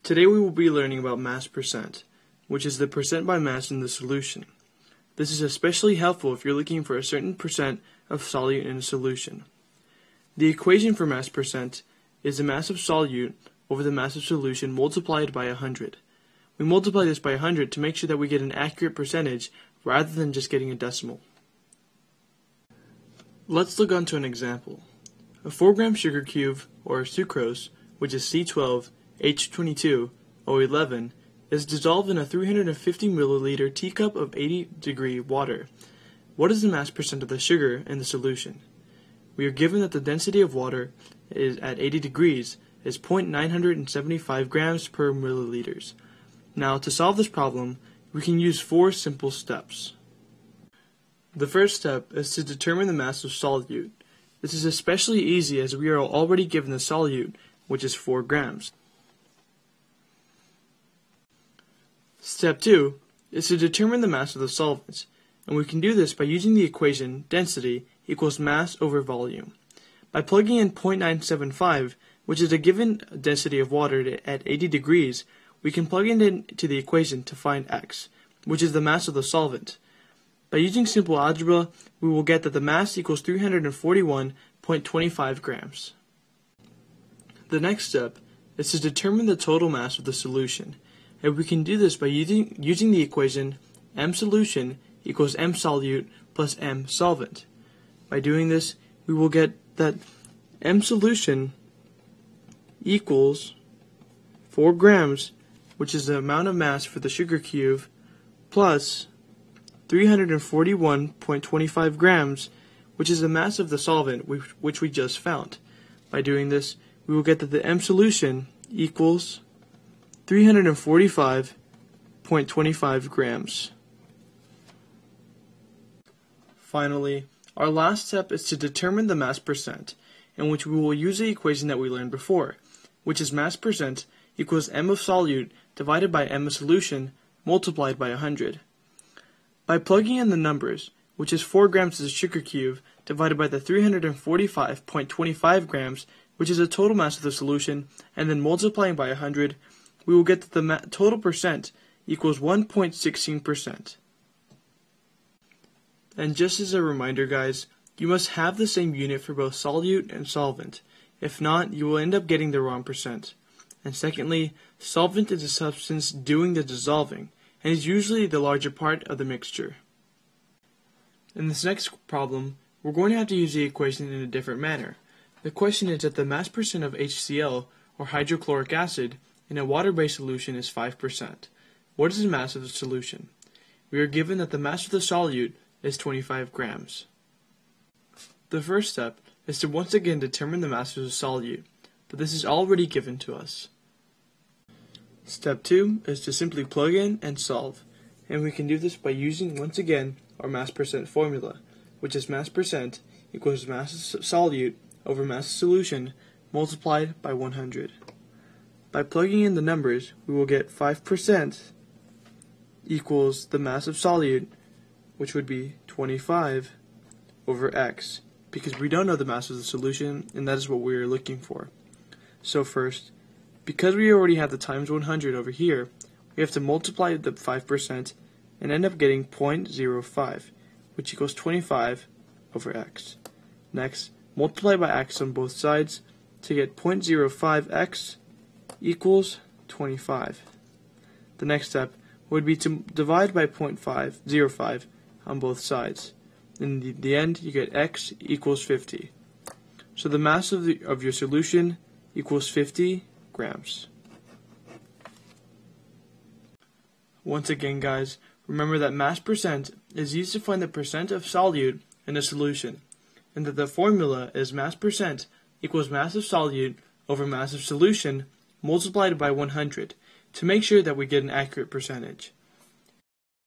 Today we will be learning about mass percent, which is the percent by mass in the solution. This is especially helpful if you're looking for a certain percent of solute in a solution. The equation for mass percent is the mass of solute over the mass of solution multiplied by 100. We multiply this by 100 to make sure that we get an accurate percentage rather than just getting a decimal. Let's look onto an example. A 4-gram sugar cube, or sucrose, which is C12H22O11, is dissolved in a 350 milliliter teacup of 80-degree water. What is the mass percent of the sugar in the solution? We are given that the density of water is at 80 degrees is 0.975 grams per milliliters. Now, to solve this problem, we can use 4 simple steps. The first step is to determine the mass of solute. This is especially easy as we are already given the solute, which is 4 grams. Step 2 is to determine the mass of the solvent, and we can do this by using the equation density equals mass over volume. By plugging in 0.975, which is a given density of water at 80 degrees, we can plug it into the equation to find x, which is the mass of the solvent. By using simple algebra, we will get that the mass equals 341.25 grams. The next step is to determine the total mass of the solution, and we can do this by using the equation m solution equals m solute plus m solvent. By doing this, we will get that m solution equals 4 grams, which is the amount of mass for the sugar cube, plus 341.25 grams, which is the mass of the solvent which we just found. By doing this, we will get that the m solution equals 345.25 grams. Finally, our last step is to determine the mass percent, in which we will use the equation that we learned before, which is mass percent equals m of solute divided by m of solution multiplied by 100. By plugging in the numbers, which is 4 grams as a sugar cube divided by the 345.25 grams, which is the total mass of the solution, and then multiplying by 100, we will get that the total percent equals 1.16%. And just as a reminder, guys, you must have the same unit for both solute and solvent. If not, you will end up getting the wrong percent. And secondly, solvent is a substance doing the dissolving, and is usually the larger part of the mixture. In this next problem, we're going to have to use the equation in a different manner. The question is that the mass percent of HCl, or hydrochloric acid, in a water-based solution is 5%. What is the mass of the solution? We are given that the mass of the solute is 25 grams. The first step is to once again determine the mass of the solute, but this is already given to us. Step 2 is to simply plug in and solve, and we can do this by using once again our mass percent formula, which is mass percent equals mass of solute over mass of solution multiplied by 100. By plugging in the numbers, we will get 5% equals the mass of solute, which would be 25 over x, because we don't know the mass of the solution, and that is what we are looking for. So first, because we already have the times 100 over here, we have to multiply the 5% and end up getting 0.05, which equals 25 over x. Next, multiply by x on both sides to get 0.05x equals 25. The next step would be to divide by 0.05 on both sides. In the end, you get x equals 50. So the mass of your solution equals 50 grams. Once again, guys, remember that mass percent is used to find the percent of solute in a solution, and that the formula is mass percent equals mass of solute over mass of solution multiplied by 100 to make sure that we get an accurate percentage.